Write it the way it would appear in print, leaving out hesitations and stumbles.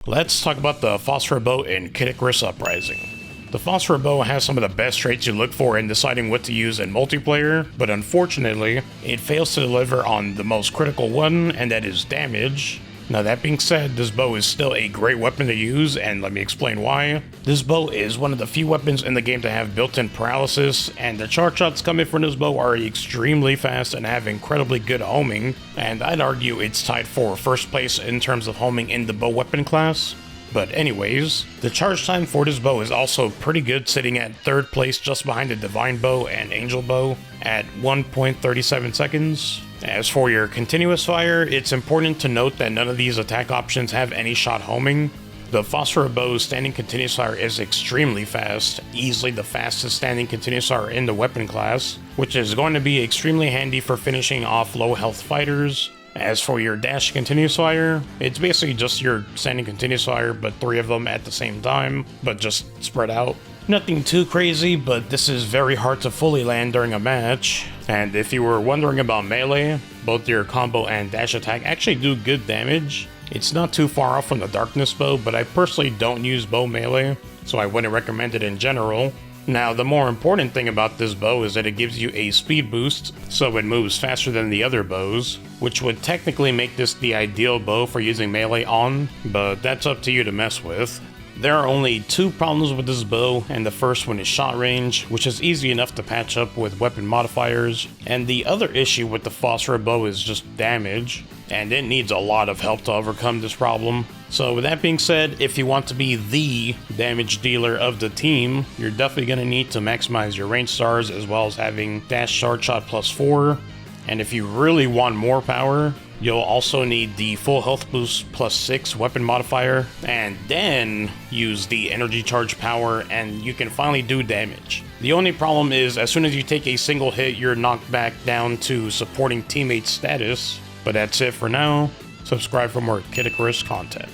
Let's talk about the PHOSPHORA bow in Icarus Uprising. The PHOSPHORA bow has some of the best traits you look for in deciding what to use in multiplayer, but unfortunately, it fails to deliver on the most critical one, and that is damage. Now that being said, this bow is still a great weapon to use, and let me explain why. This bow is one of the few weapons in the game to have built-in paralysis, and the charge shots coming from this bow are extremely fast and have incredibly good homing, and I'd argue it's tied for first place in terms of homing in the bow weapon class. But anyways, the charge time for this bow is also pretty good, sitting at third place just behind the Divine Bow and Angel Bow at 1.37 seconds. As for your continuous fire, it's important to note that none of these attack options have any shot homing. The PHOSPHORA bow's standing continuous fire is extremely fast, easily the fastest standing continuous fire in the weapon class, which is going to be extremely handy for finishing off low health fighters. As for your dash continuous fire, it's basically just your standing continuous fire, but 3 of them at the same time, but just spread out. Nothing too crazy, but this is very hard to fully land during a match. And if you were wondering about melee, both your combo and dash attack actually do good damage. It's not too far off from the Darkness bow, but I personally don't use bow melee, so I wouldn't recommend it in general. Now, the more important thing about this bow is that it gives you a speed boost, so it moves faster than the other bows, which would technically make this the ideal bow for using melee on, but that's up to you to mess with. There are only 2 problems with this bow, and the first one is shot range, which is easy enough to patch up with weapon modifiers, and the other issue with the PHOSPHORA bow is just damage, and it needs a lot of help to overcome this problem. So with that being said, if you want to be the damage dealer of the team, you're definitely going to need to maximize your range stars as well as having dash charge shot +4, and if you really want more power, you'll also need the full health boost +6 weapon modifier, and then use the energy charge power, and you can finally do damage. The only problem is as soon as you take a single hit, you're knocked back down to supporting teammate status. But that's it for now. Subscribe for more Icarus content.